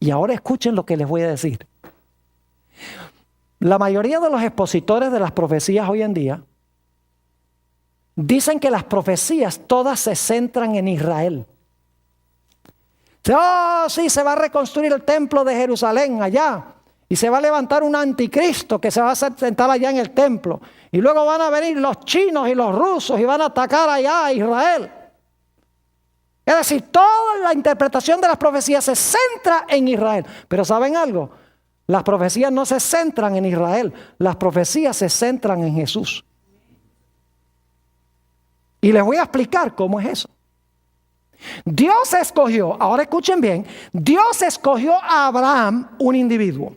Y ahora escuchen lo que les voy a decir. La mayoría de los expositores de las profecías hoy en día dicen que las profecías todas se centran en Israel. Oh, sí, se va a reconstruir el templo de Jerusalén allá. Y se va a levantar un anticristo que se va a sentar allá en el templo. Y luego van a venir los chinos y los rusos y van a atacar allá a Israel. Es decir, toda la interpretación de las profecías se centra en Israel. Pero ¿saben algo? Las profecías no se centran en Israel. Las profecías se centran en Jesús. Y les voy a explicar cómo es eso. Dios escogió, ahora escuchen bien, Dios escogió a Abraham, un individuo,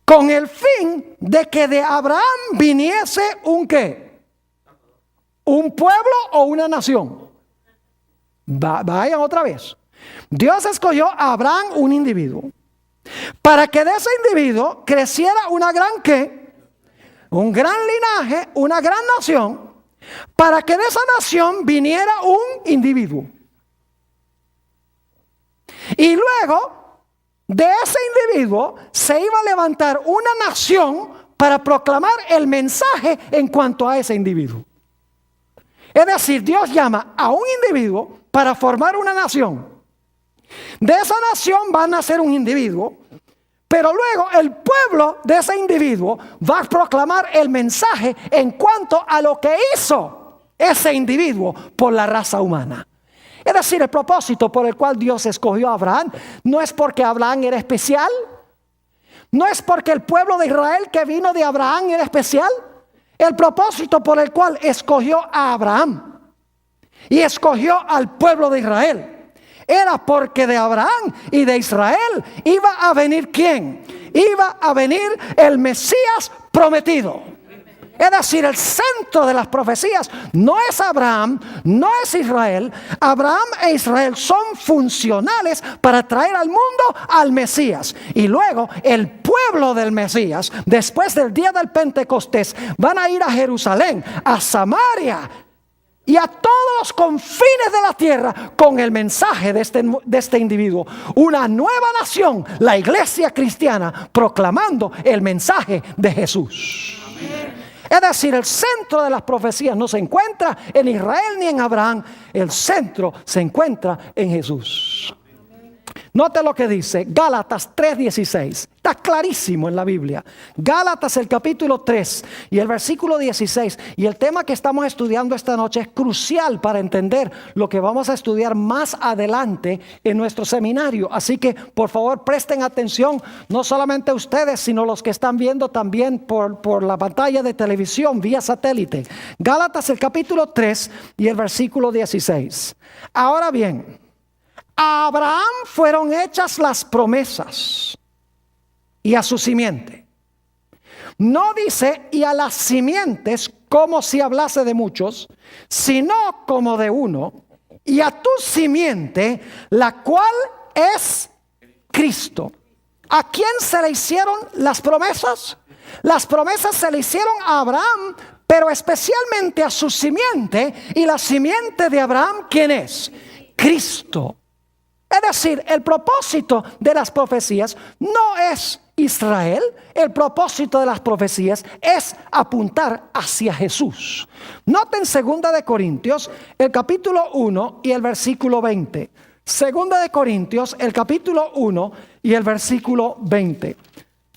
con el fin de que de Abraham viniese un ¿qué? ¿Un pueblo o una nación? Vayan otra vez. Dios escogió a Abraham, un individuo, para que de ese individuo creciera una gran ¿qué? Un gran linaje, una gran nación, para que de esa nación viniera un individuo. Y luego de ese individuo se iba a levantar una nación para proclamar el mensaje en cuanto a ese individuo. Es decir, Dios llama a un individuo para formar una nación. De esa nación va a nacer un individuo, pero luego el pueblo de ese individuo va a proclamar el mensaje en cuanto a lo que hizo ese individuo por la raza humana. Es decir, el propósito por el cual Dios escogió a Abraham no es porque Abraham era especial, no es porque el pueblo de Israel que vino de Abraham era especial. El propósito por el cual escogió a Abraham y escogió al pueblo de Israel era porque de Abraham y de Israel iba a venir ¿quién? Iba a venir el Mesías prometido. Es decir, el centro de las profecías no es Abraham, no es Israel. Abraham e Israel son funcionales para traer al mundo al Mesías. Y luego el pueblo del Mesías, después del día del Pentecostés, van a ir a Jerusalén, a Samaria y a todos los confines de la tierra con el mensaje de este individuo. Una nueva nación, la iglesia cristiana, proclamando el mensaje de Jesús. Es decir, el centro de las profecías no se encuentra en Israel ni en Abraham. El centro se encuentra en Jesús. Note lo que dice Gálatas 3:16. Está clarísimo en la Biblia. Gálatas el capítulo 3 y el versículo 16. Y el tema que estamos estudiando esta noche es crucial para entender lo que vamos a estudiar más adelante en nuestro seminario. Así que por favor presten atención, no solamente ustedes, sino los que están viendo también por la pantalla de televisión vía satélite. Gálatas el capítulo 3 y el versículo 16. Ahora bien, a Abraham fueron hechas las promesas y a su simiente. No dice y a las simientes como si hablase de muchos, sino como de uno, y a tu simiente, la cual es Cristo. ¿A quién se le hicieron las promesas? Las promesas se le hicieron a Abraham, pero especialmente a su simiente. Y la simiente de Abraham, ¿quién es? Cristo. Es decir, el propósito de las profecías no es Israel. El propósito de las profecías es apuntar hacia Jesús. Noten 2 de Corintios, el capítulo 1 y el versículo 20. 2 de Corintios, el capítulo 1 y el versículo 20.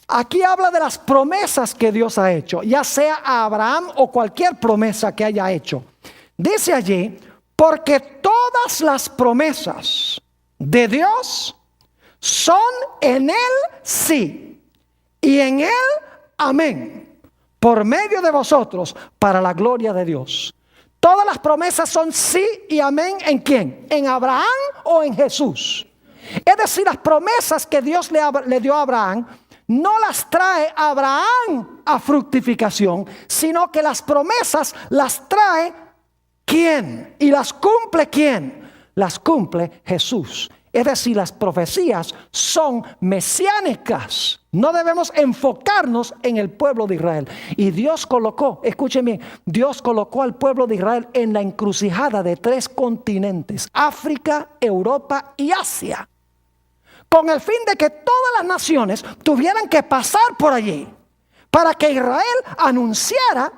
Aquí habla de las promesas que Dios ha hecho, ya sea a Abraham o cualquier promesa que haya hecho. Dice allí, porque todas las promesas de Dios son en Él sí y en Él amén, por medio de vosotros para la gloria de Dios. Todas las promesas son sí y amén. ¿En quién? ¿En Abraham o en Jesús? Es decir, las promesas que Dios le dio a Abraham no las trae Abraham a fructificación, sino que las promesas las trae ¿quién? ¿Y las cumple quién? Las cumple Jesús. Es decir, las profecías son mesiánicas. No debemos enfocarnos en el pueblo de Israel. Y Dios colocó, escúcheme, Dios colocó al pueblo de Israel en la encrucijada de 3 continentes: África, Europa y Asia. con el fin de que todas las naciones tuvieran que pasar por allí, para que Israel anunciara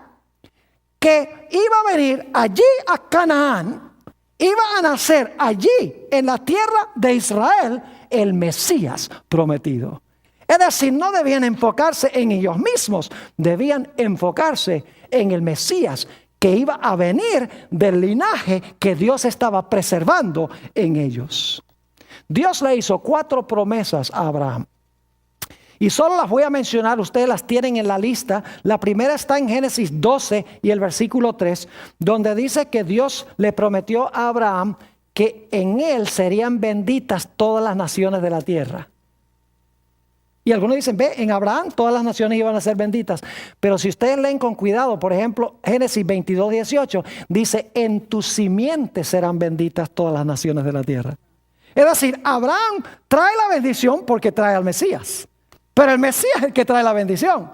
que iba a venir allí a Canaán, iba a nacer allí en la tierra de Israel el Mesías prometido. Es decir, no debían enfocarse en ellos mismos, debían enfocarse en el Mesías que iba a venir del linaje que Dios estaba preservando en ellos. Dios le hizo 4 promesas a Abraham. Y solo las voy a mencionar, ustedes las tienen en la lista. La primera está en Génesis 12 y el versículo 3, donde dice que Dios le prometió a Abraham que en él serían benditas todas las naciones de la tierra. Y algunos dicen, ve, en Abraham todas las naciones iban a ser benditas. Pero si ustedes leen con cuidado, por ejemplo, Génesis 22, 18, dice, en tu simiente serán benditas todas las naciones de la tierra. Es decir, Abraham trae la bendición porque trae al Mesías. Pero el Mesías es el que trae la bendición.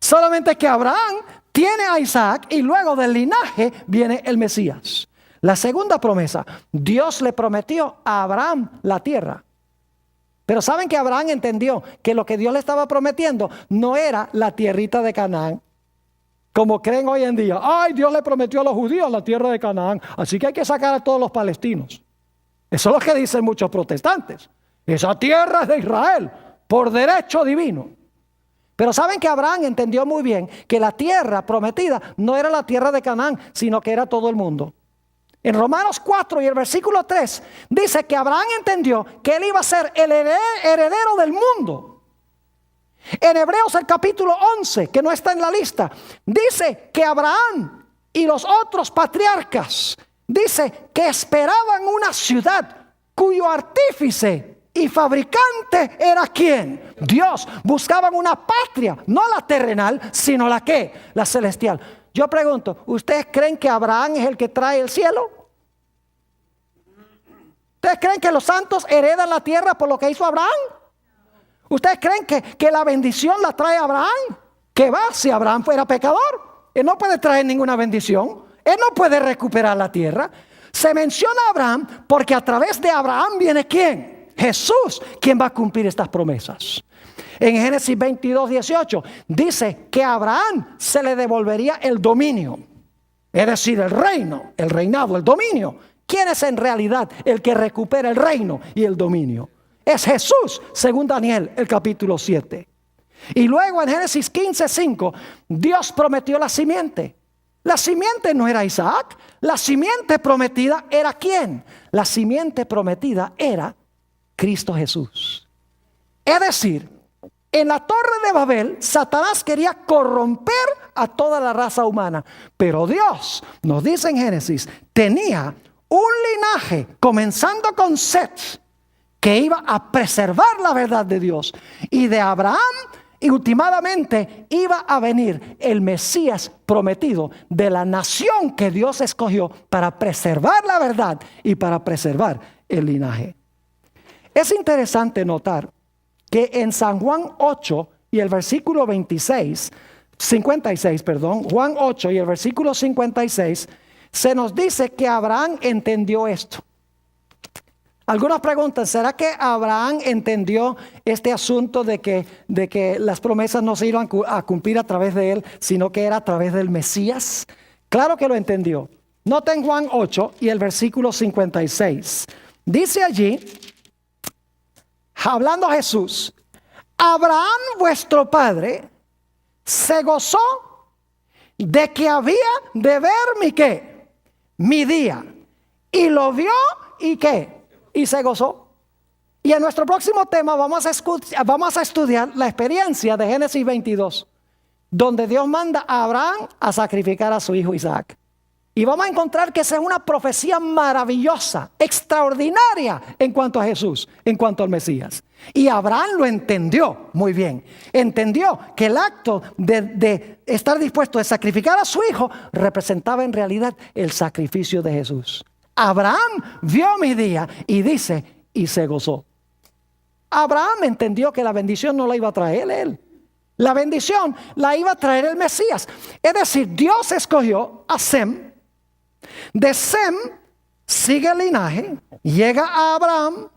Solamente que Abraham tiene a Isaac y luego del linaje viene el Mesías. La segunda promesa, Dios le prometió a Abraham la tierra. Pero saben que Abraham entendió que lo que Dios le estaba prometiendo no era la tierrita de Canaán, como creen hoy en día. Ay, Dios le prometió a los judíos la tierra de Canaán, así que hay que sacar a todos los palestinos. Eso es lo que dicen muchos protestantes. Esa tierra es de Israel, por derecho divino. Pero saben que Abraham entendió muy bien que la tierra prometida no era la tierra de Canaán, sino que era todo el mundo. En Romanos 4 y el versículo 3 dice que Abraham entendió que él iba a ser el heredero del mundo. En Hebreos el capítulo 11, que no está en la lista, dice que Abraham y los otros patriarcas, dice que esperaban una ciudad cuyo artífice y fabricante era ¿quién? Dios. Buscaban una patria, no la terrenal, sino la ¿qué? La celestial. Yo pregunto, ¿ustedes creen que Abraham es el que trae el cielo? ¿Ustedes creen que los santos heredan la tierra por lo que hizo Abraham? ¿Ustedes creen que la bendición la trae Abraham? ¿Qué va si Abraham fuera pecador? Él no puede traer ninguna bendición. Él no puede recuperar la tierra. Se menciona a Abraham porque a través de Abraham viene ¿quién? Jesús, quien va a cumplir estas promesas. En Génesis 22, 18 dice que a Abraham se le devolvería el dominio. Es decir, el reino, el reinado, el dominio. ¿Quién es en realidad el que recupera el reino y el dominio? Es Jesús, según Daniel, el capítulo 7. Y luego en Génesis 15, 5, Dios prometió la simiente. La simiente no era Isaac. La simiente prometida era ¿quién? La simiente prometida era Cristo Jesús. Es decir, en la torre de Babel, Satanás quería corromper a toda la raza humana. Pero Dios, nos dice en Génesis, tenía un linaje, comenzando con Set, que iba a preservar la verdad de Dios. Y de Abraham, y últimamente iba a venir el Mesías prometido de la nación que Dios escogió para preservar la verdad y para preservar el linaje. Es interesante notar que en San Juan 8 y el versículo 56, Juan 8 y el versículo 56, se nos dice que Abraham entendió esto. Algunos preguntan, ¿será que Abraham entendió este asunto de que las promesas no se iban a cumplir a través de él, sino que era a través del Mesías? Claro que lo entendió. Noten Juan 8 y el versículo 56. Dice allí, hablando Jesús, Abraham vuestro padre se gozó de que había de ver mi ¿qué? Mi día. Y lo vio y ¿qué? Y se gozó. Y en nuestro próximo tema vamos a estudiar la experiencia de Génesis 22, donde Dios manda a Abraham a sacrificar a su hijo Isaac. Y vamos a encontrar que esa es una profecía maravillosa, extraordinaria en cuanto a Jesús, en cuanto al Mesías. Y Abraham lo entendió muy bien. Entendió que el acto de estar dispuesto a sacrificar a su hijo representaba en realidad el sacrificio de Jesús. Abraham vio mi día y dice, y se gozó. Abraham entendió que la bendición no la iba a traer él. La bendición la iba a traer el Mesías. Es decir, Dios escogió a Sem. De Sem sigue el linaje, llega a Abraham.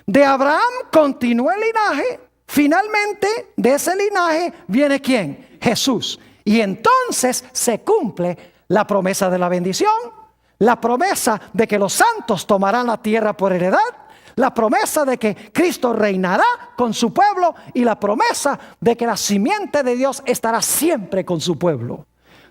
De Abraham continuó el linaje. Finalmente, de ese linaje viene ¿quién? Jesús. Y entonces se cumple la promesa de la bendición, la promesa de que los santos tomarán la tierra por heredad, la promesa de que Cristo reinará con su pueblo y la promesa de que la simiente de Dios estará siempre con su pueblo.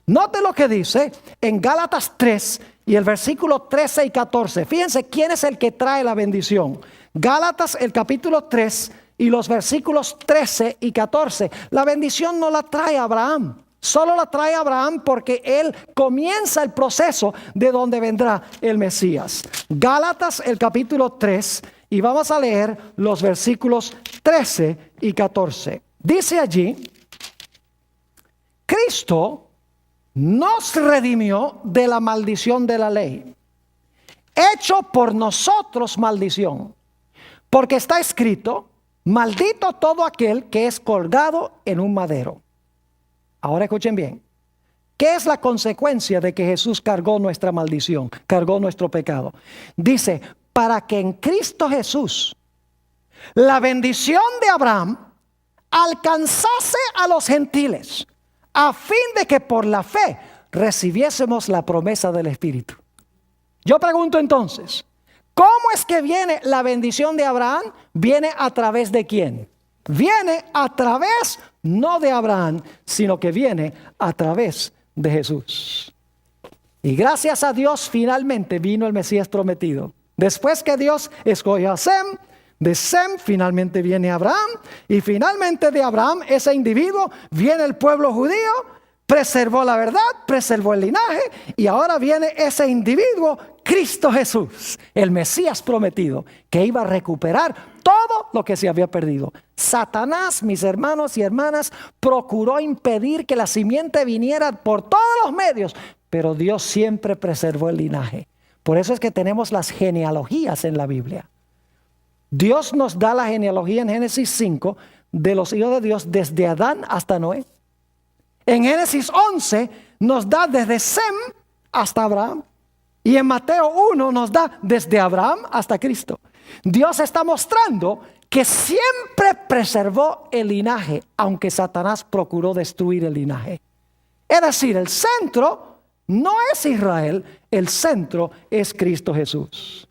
Note lo que dice en Gálatas 3 y el versículo 13 y 14. Fíjense quién es el que trae la bendición. Gálatas el capítulo 3 y los versículos 13 y 14. La bendición no la trae Abraham. Solo la trae Abraham porque él comienza el proceso de donde vendrá el Mesías. Gálatas el capítulo 3 y vamos a leer los versículos 13 y 14. Dice allí: Cristo nos redimió de la maldición de la ley, hecho por nosotros maldición, porque está escrito: maldito todo aquel que es colgado en un madero. Ahora escuchen bien. ¿Qué es la consecuencia de que Jesús cargó nuestra maldición, cargó nuestro pecado? Dice, para que en Cristo Jesús la bendición de Abraham alcanzase a los gentiles, a fin de que por la fe recibiésemos la promesa del Espíritu. Yo pregunto entonces, ¿cómo es que viene la bendición de Abraham? ¿Viene a través de quién? Viene a través, no de Abraham, sino que viene a través de Jesús. Y gracias a Dios finalmente vino el Mesías prometido. Después que Dios escogió a Sem, de Sem finalmente viene Abraham, y finalmente de Abraham, ese individuo, viene el pueblo judío, preservó la verdad, preservó el linaje, y ahora viene ese individuo, Cristo Jesús, el Mesías prometido, que iba a recuperar todo lo que se había perdido. Satanás, mis hermanos y hermanas, procuró impedir que la simiente viniera por todos los medios, pero Dios siempre preservó el linaje. Por eso es que tenemos las genealogías en la Biblia. Dios nos da la genealogía en Génesis 5 de los hijos de Dios desde Adán hasta Noé. En Génesis 11 nos da desde Sem hasta Abraham. Y en Mateo 1 nos da desde Abraham hasta Cristo. Dios está mostrando que siempre preservó el linaje, aunque Satanás procuró destruir el linaje. Es decir, el centro no es Israel, el centro es Cristo Jesús.